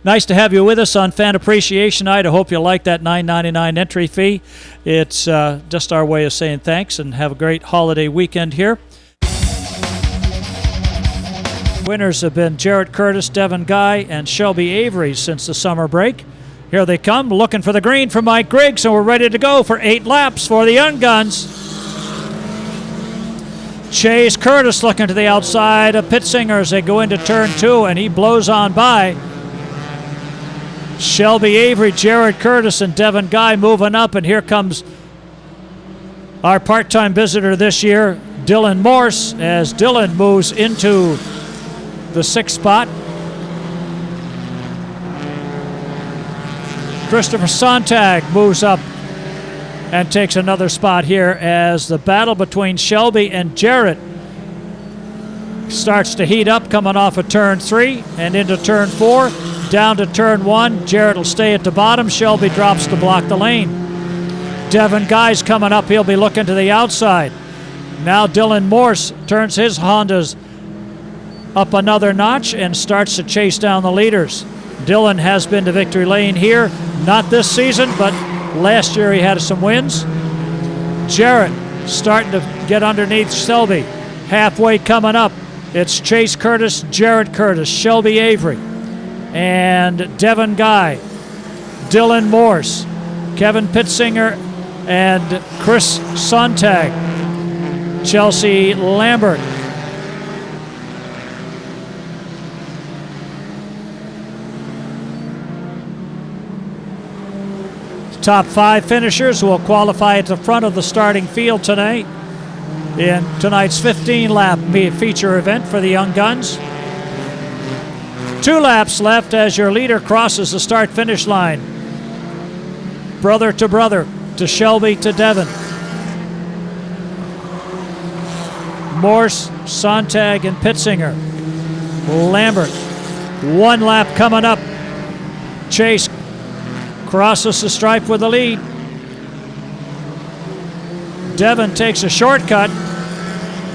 Nice to have you with us on Fan Appreciation Night. I hope you like that $9.99 entry fee. It's just our way of saying thanks, and have a great holiday weekend here. Winners have been Jarrett Curtis, Devin Guy, and Shelby Avery since the summer break. Here they come, looking for the green from Mike Griggs, and we're ready to go for 8 laps for the Young Guns. Chase Curtis looking to the outside of Pittsinger as they go into turn 2, and he blows on by. Shelby Avery, Jarrett Curtis, and Devin Guy moving up, and here comes our part-time visitor this year, Dylan Morse, as Dylan moves into the 6th spot. Christopher Sontag moves up and takes another spot here as the battle between Shelby and Jarrett starts to heat up, coming off of turn 3 and into turn 4, down to turn 1. Jarrett will stay at the bottom. Shelby drops to block the lane. Devin Guy's coming up. He'll be looking to the outside. Now Dylan Morse turns his Hondas up another notch and starts to chase down the leaders. Dylan has been to victory lane here, not this season, but last year he had some wins. Jarrett starting to get underneath Shelby. Halfway coming up, it's Chase Curtis, Jarrett Curtis, Shelby Avery, and Devin Guy, Dylan Morse, Kevin Pittsinger, and Chris Sontag, Chelsea Lambert. Top 5 finishers will qualify at the front of the starting field tonight in tonight's 15-lap feature event for the Young Guns. 2 laps left as your leader crosses the start-finish line. Brother, to Shelby to Devin. Morse, Sontag, and Pittsinger. Lambert. 1 lap coming up. Chase crosses the stripe with the lead. Devin takes a shortcut.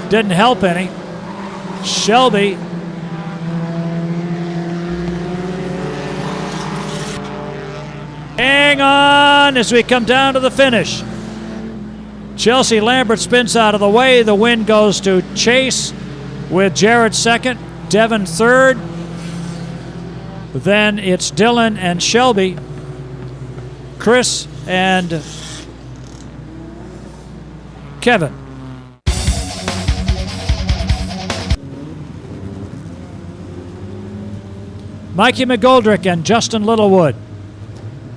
Didn't help any. Shelby hang on as we come down to the finish. Chelsea Lambert spins out of the way. The win goes to Chase with Jarrett 2nd, Devin 3rd. Then it's Dylan and Shelby, Chris and Kevin. Mikey McGoldrick and Justin Littlewood,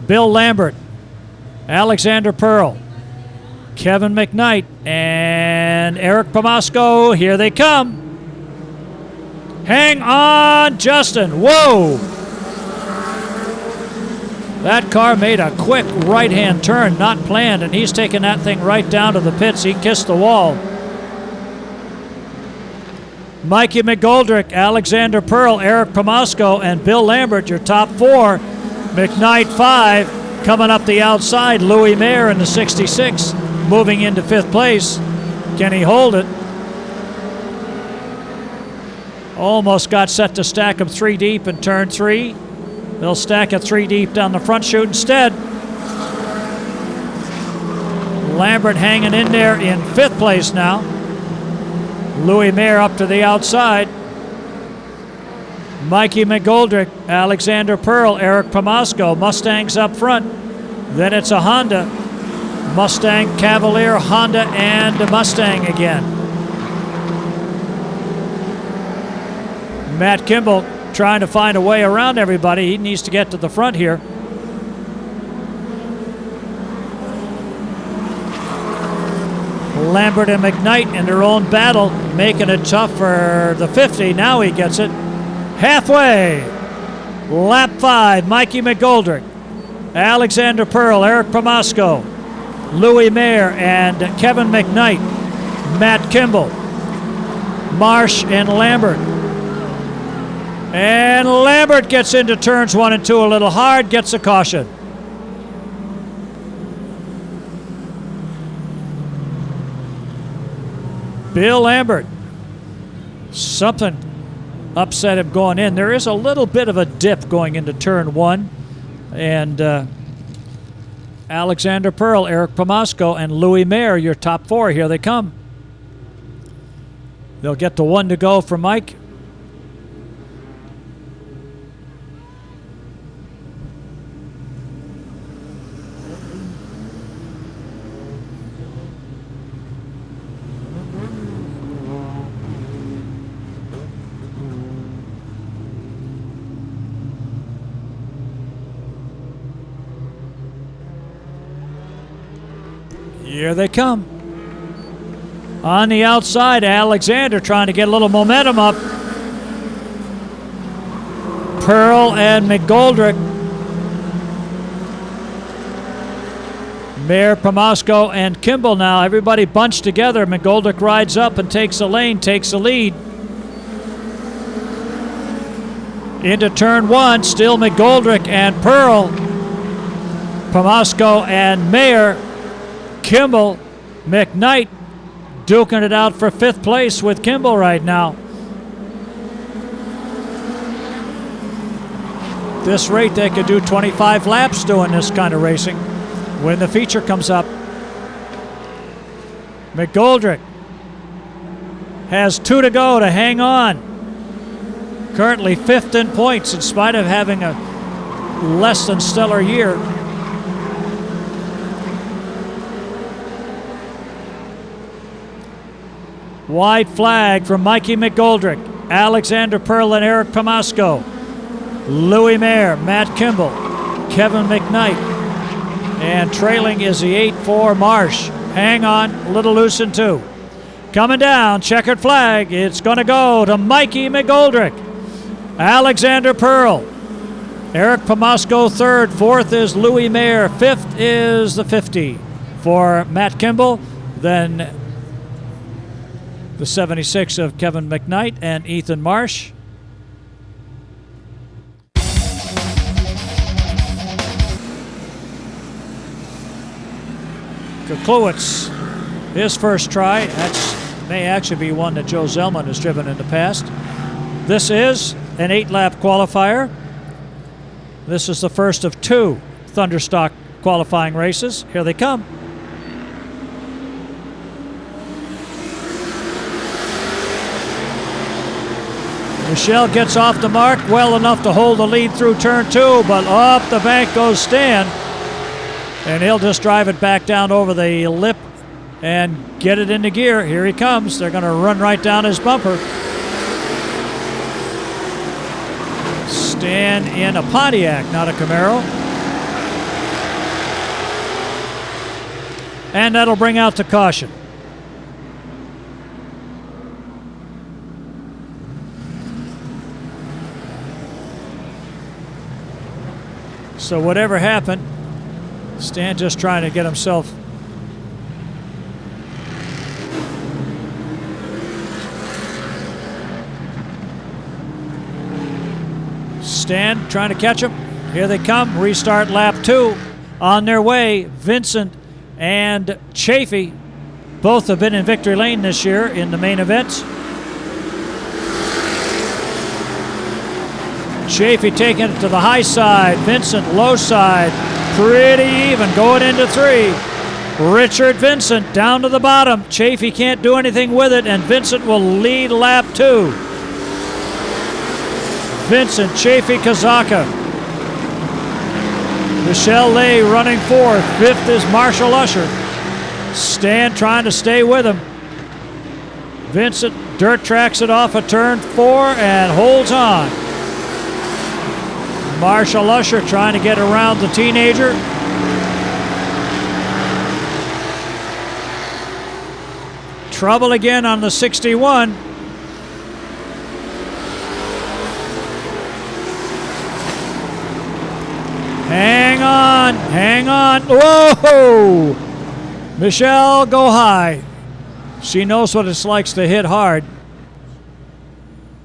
Bill Lambert, Alexander Pearl, Kevin McKnight, and Eric Pomasco. Here they come. Hang on, Justin. Whoa! That car made a quick right-hand turn, not planned, and he's taking that thing right down to the pits. He kissed the wall. Mikey McGoldrick, Alexander Pearl, Eric Pomasco, and Bill Lambert, your top 4. McKnight 5. Coming up the outside, Louis Mayer in the 66, moving into 5th place. Can he hold it? Almost got set to stack him 3 deep in turn 3. They'll stack it 3 deep down the front chute instead. Lambert hanging in there in 5th place now. Louis Mayer up to the outside. Mikey McGoldrick, Alexander Pearl, Eric Pomasco. Mustangs up front. Then it's a Honda. Mustang, Cavalier, Honda, and a Mustang again. Matt Kimball trying to find a way around everybody. He needs to get to the front here. Lambert and McKnight in their own battle, making it tough for the 50. Now he gets it. Halfway. Lap 5, Mikey McGoldrick, Alexander Pearl, Eric Pomasco, Louis Mayer, and Kevin McKnight. Matt Kimball, Marsh, and Lambert. And Lambert gets into turns 1 and 2 a little hard, gets a caution. Bill Lambert, something upset him going in. There is a little bit of a dip going into turn 1. And Alexander Pearl, Eric Pomasco, and Louis Mayer, your top 4. Here they come. They'll get to 1 to go for Mike. Here they come. On the outside, Alexander trying to get a little momentum up. Pearl and McGoldrick. Mayer, Pomasco, and Kimball now. Everybody bunched together. McGoldrick rides up and takes a lane, takes a lead. Into turn 1, still McGoldrick and Pearl. Pomasco and Mayer. Kimball, McKnight duking it out for 5th place with Kimball right now. This rate, they could do 25 laps doing this kind of racing when the feature comes up. McGoldrick has 2 to go to hang on. Currently 5th in points in spite of having a less than stellar year. White flag from Mikey McGoldrick, Alexander Pearl and Eric Pomasco, Louis Mayer, Matt Kimball, Kevin McKnight, and trailing is the 8-4 Marsh. Hang on, a little loose in 2. Coming down, checkered flag. It's going to go to Mikey McGoldrick, Alexander Pearl, Eric Pomasco 3rd, 4th is Louis Mayer, 5th is the 50 for Matt Kimball, then the 76 of Kevin McKnight and Ethan Marsh. Kuklewicz, his first try. That may actually be one that Joe Zellman has driven in the past. This is an 8-lap qualifier. This is the first of 2 Thunderstock qualifying races. Here they come. Michelle gets off the mark well enough to hold the lead through turn 2, but up the bank goes Stan. And he'll just drive it back down over the lip and get it into gear. Here he comes. They're going to run right down his bumper. Stan in a Pontiac, not a Camaro. And that'll bring out the caution. So whatever happened, Stan just trying to get himself Stan trying to catch him. Here they come. Restart lap 2. On their way, Vincent and Chafee both have been in victory lane this year in the main events. Chafee taking it to the high side. Vincent low side. Pretty even going into 3. Richard Vincent down to the bottom. Chafee can't do anything with it, and Vincent will lead lap 2. Vincent, Chafee, Kazaka. Michelle Lay running 4th. 5th is Marshall Usher. Stan trying to stay with him. Vincent dirt tracks it off of turn 4 and holds on. Marshall Usher trying to get around the teenager. Trouble again on the 61. Hang on, hang on. Whoa! Michelle, go high. She knows what it's like to hit hard.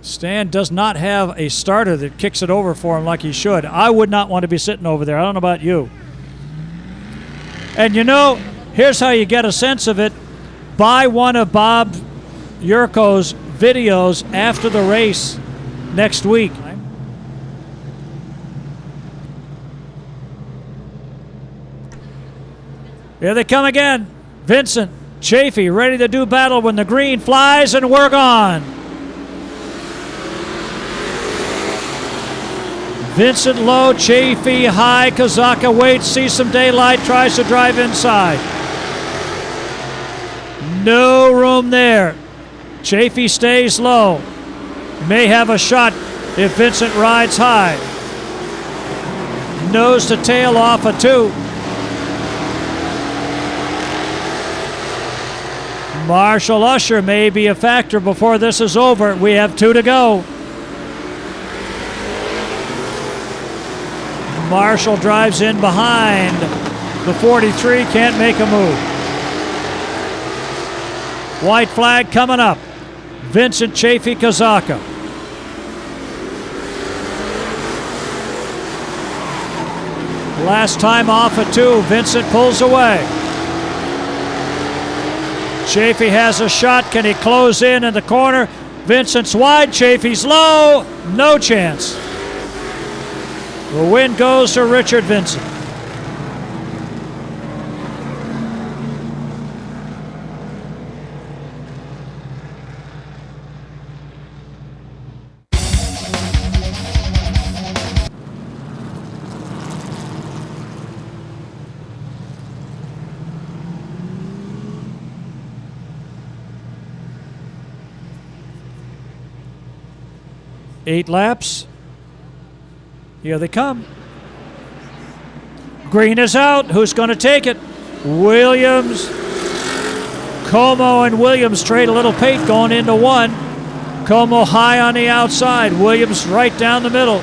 Stan does not have a starter that kicks it over for him like he should. I would not want to be sitting over there. I don't know about you. And you know, here's how you get a sense of it. Buy one of Bob Yurko's videos after the race next week. Here they come again. Vincent, Chafee ready to do battle when the green flies, and we're gone. Vincent low, Chafee high. Kozaka waits, sees some daylight, tries to drive inside. No room there. Chafee stays low. May have a shot if Vincent rides high. Nose to tail off a 2. Marshall Usher may be a factor before this is over. We have 2 to go. Marshall drives in behind. The 43 can't make a move. White flag coming up. Vincent, Chafee, Kozaka. Last time off a 2. Vincent pulls away. Chafee has a shot. Can he close in the corner? Vincent's wide. Chafee's low. No chance. The win goes to Richard Vincent. Eight laps. Here they come. Green is out. Who's going to take it? Williams. Como and Williams trade a little paint going into 1. Como high on the outside. Williams right down the middle.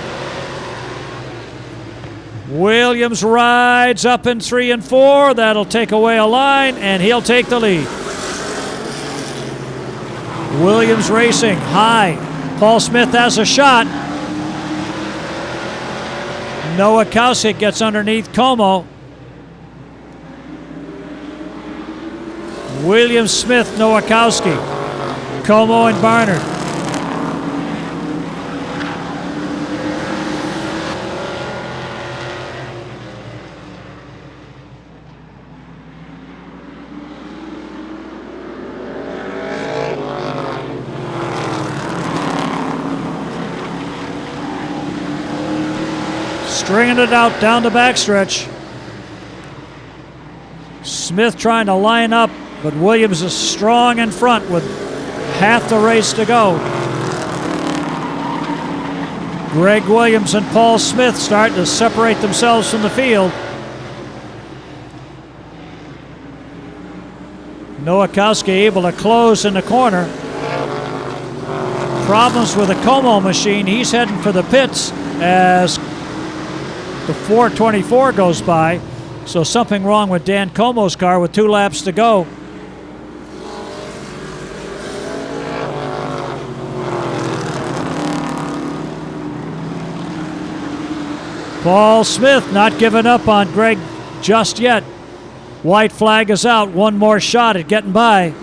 Williams rides up in 3 and 4. That'll take away a line, and he'll take the lead. Williams racing high. Paul Smith has a shot. Noah Kausic gets underneath Como. Williams, Smith, Nowakowski, Como and Barnard. Stringing it out down the backstretch. Smith trying to line up, but Williams is strong in front with half the race to go. Greg Williams and Paul Smith starting to separate themselves from the field. Nowakowski able to close in the corner. Problems with the Como machine. He's heading for the pits as the 424 goes by. So something wrong with Dan Como's car with 2 laps to go. Paul Smith not giving up on Greg just yet. White flag is out. One more shot at getting by.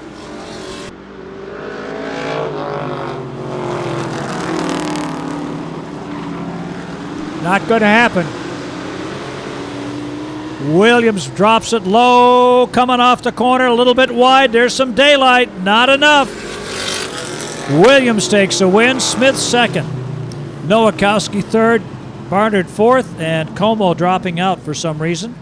Not going to happen. Williams drops it low, coming off the corner, a little bit wide. There's some daylight, not enough. Williams takes a win, Smith second. Nowakowski third, Barnard fourth, and Como dropping out for some reason.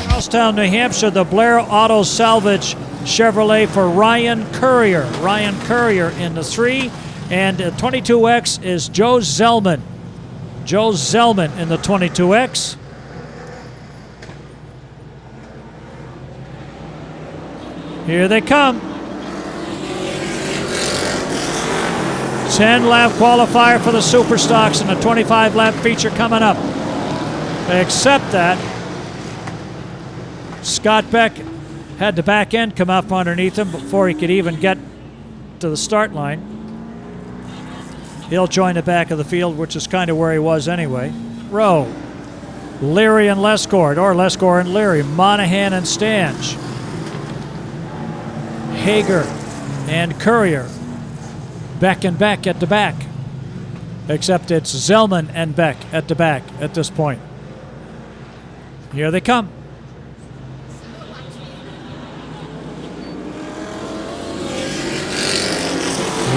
Charlestown, New Hampshire, the Blair Auto Salvage Chevrolet for Ryan Courier. Ryan Courier in the 3, and 22X is Joe Zellman. Joe Zellman in the 22X. Here they come. 10-lap qualifier for the Superstocks and a 25-lap feature coming up. Except that Scott Beck had the back end come up underneath him before he could even get to the start line. He'll join the back of the field, which is kind of where he was anyway. Rowe. Leary and Lescord, or Lescord and Leary. Monahan and Stange. Hager and Courier. Beck and Beck at the back. Except it's Zellman and Beck at the back at this point. Here they come.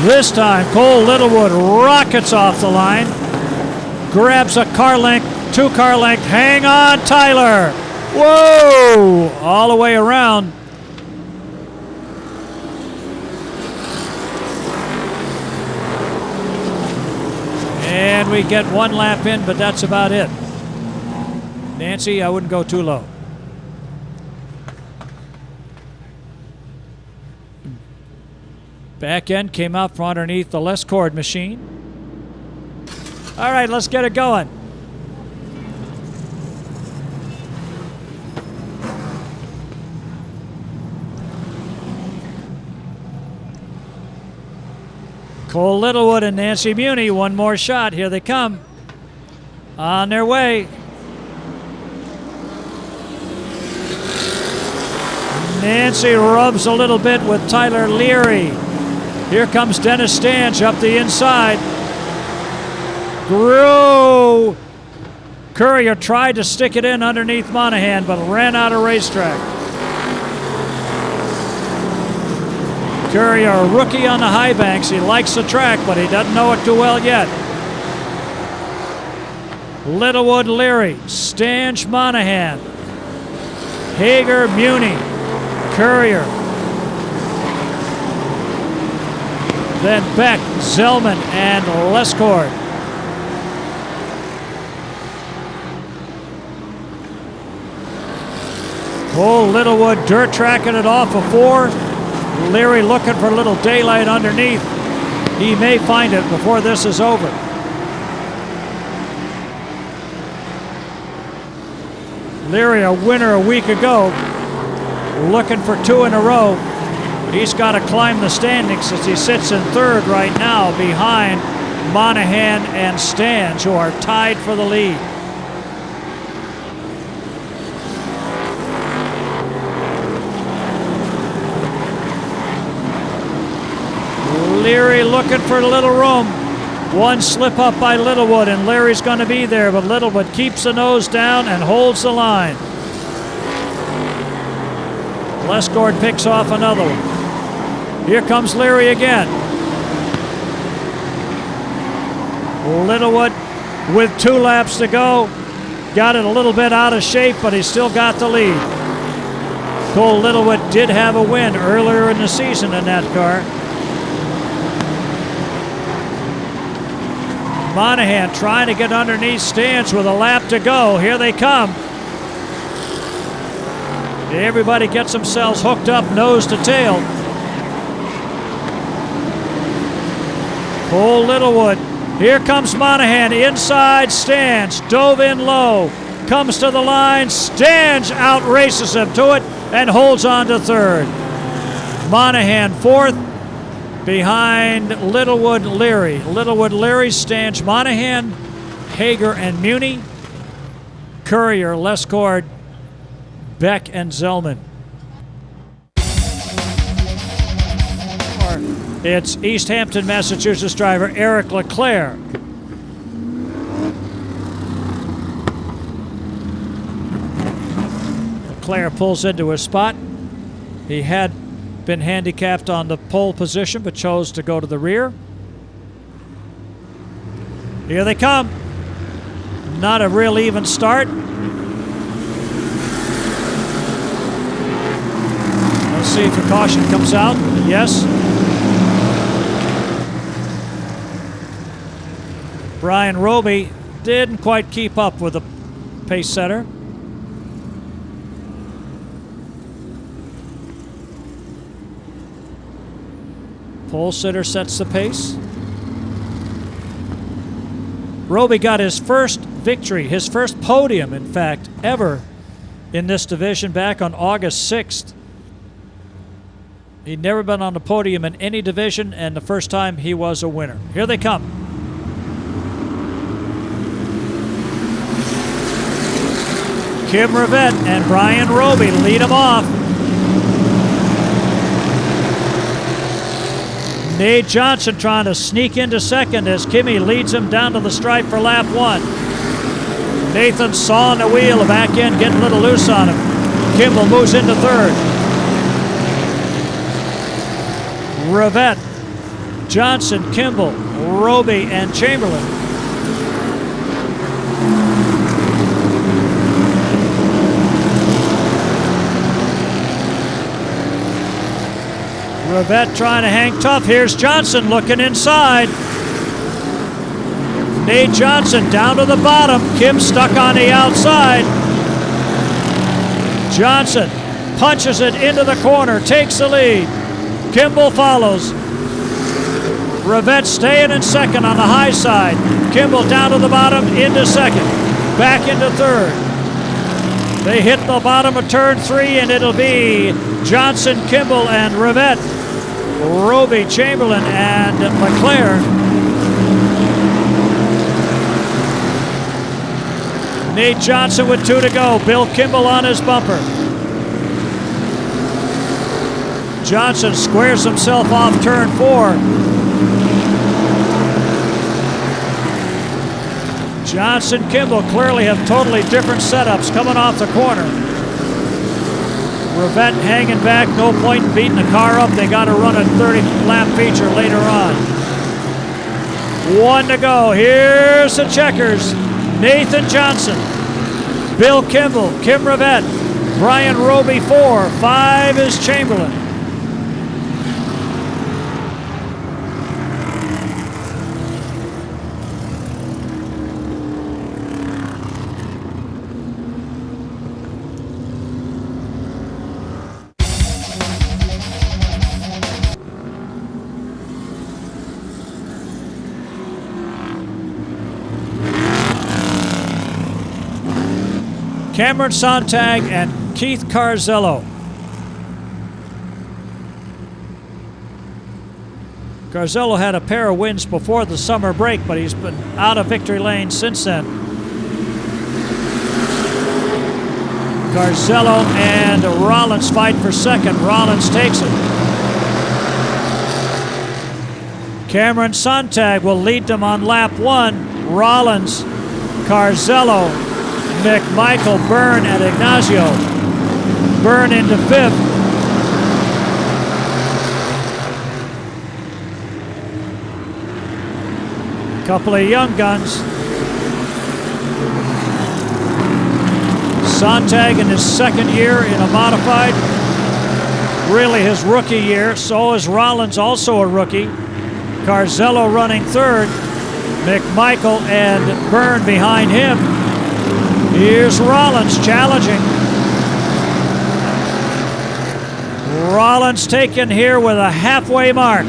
This time, Cole Littlewood rockets off the line. Grabs a car length, 2 car length. Hang on, Tyler. Whoa! All the way around. And we get 1 lap in, but that's about it. Nancy, I wouldn't go too low. Back end came out from underneath the Lescord machine. All right, let's get it going. Cole Littlewood and Nancy Muni, 1 more shot. Here they come. On their way. Nancy rubs a little bit with Tyler Leary. Here comes Dennis Stange up the inside. Courier tried to stick it in underneath Monahan, but ran out of racetrack. Courier, a rookie on the high banks. He likes the track, but he doesn't know it too well yet. Littlewood, Leary, Stange, Monahan, Hager, Muni, Courier. Then Beck, Zellman, and Lescord. Cole Littlewood dirt tracking it off of 4. Leary looking for a little daylight underneath. He may find it before this is over. Leary, a winner a week ago, looking for 2 in a row. He's got to climb the standings as he sits in 3rd right now behind Monahan and Stange, who are tied for the lead. Leary looking for a little room. 1 slip up by Littlewood, and Leary's going to be there, but Littlewood keeps the nose down and holds the line. Lescord picks off another one. Here comes Leary again. Littlewood with 2 laps to go. Got it a little bit out of shape, but he's still got the lead. Cole Littlewood did have a win earlier in the season in that car. Monahan trying to get underneath Stange with a lap to go. Here they come. Everybody gets themselves hooked up nose to tail. Cole Littlewood. Here comes Monahan inside Stange. Dove in low. Comes to the line. Stange outraces him to it and holds on to 3rd. Monahan 4th. Behind Littlewood, Leary. Littlewood, Leary, Stange, Monahan, Hager, and Muni. Courier, Lescord, Beck, and Zellman. It's East Hampton, Massachusetts driver Eric Leclerc. Leclerc pulls into his spot. He had been handicapped on the pole position, but chose to go to the rear. Here they come. Not a real even start. Let's see if the caution comes out. Yes. Brian Roby didn't quite keep up with the pace setter. Pole sitter sets the pace. Roby got his first victory, his first podium, in fact, ever in this division back on August 6th. He'd never been on the podium in any division, and the first time he was a winner. Here they come. Kim Rivette and Brian Roby lead them off. Nate Johnson trying to sneak into second as Kimmy leads him down to the stripe for lap 1. Nathan sawing the wheel, the back end getting a little loose on him. Kimball moves into third. Rivette, Johnson, Kimball, Roby, and Chamberlain. Rivette trying to hang tough. Here's Johnson looking inside. Nate Johnson down to the bottom. Kim stuck on the outside. Johnson punches it into the corner, takes the lead. Kimball follows. Rivette staying in second on the high side. Kimball down to the bottom, into second. Back into third. They hit the bottom of turn 3, and it'll be Johnson, Kimball, and Rivette. Roby, Chamberlain, and LeClaire. Nate Johnson with 2 to go. Bill Kimball on his bumper. Johnson squares himself off turn 4. Johnson, Kimball clearly have totally different setups coming off the corner. Rivette hanging back, no point in beating the car up. They got to run a 30-lap feature later on. 1 to go. Here's the checkers. Nathan Johnson, Bill Kimball, Kim Rivette, Brian Roby 4, 5 is Chamberlain. Cameron Sontag and Keith Carzello. Carzello had a pair of wins before the summer break, but he's been out of victory lane since then. Carzello and Rollins fight for second. Rollins takes it. Cameron Sontag will lead them on lap 1. Rollins, Carzello, McMichael, Byrne, and Ignacio. Byrne into 5th. Couple of young guns. Sontag in his second year in a modified. Really his rookie year. So is Rollins, also a rookie. Carzello running 3rd. McMichael and Byrne behind him. Here's Rollins challenging. Rollins taken here with a halfway mark.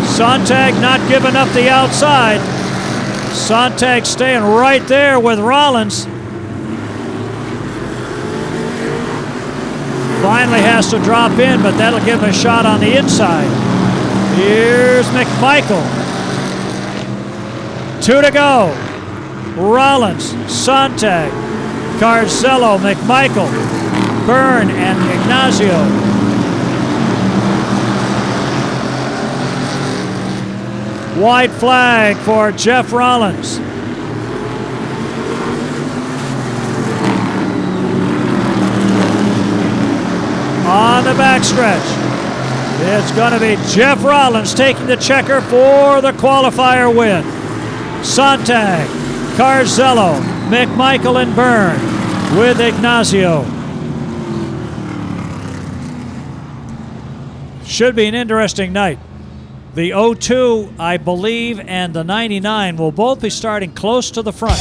Sontag not giving up the outside. Sontag staying right there with Rollins. Finally has to drop in, but that'll give him a shot on the inside. Here's McMichael. 2 to go. Rollins, Sontag, Carzello, McMichael, Byrne, and Ignacio. White flag for Jeff Rollins. On the backstretch, it's going to be Jeff Rollins taking the checker for the qualifier win. Sontag, Carzello, McMichael, and Byrne with Ignacio. Should be an interesting night. The 02, I believe, and the 99 will both be starting close to the front.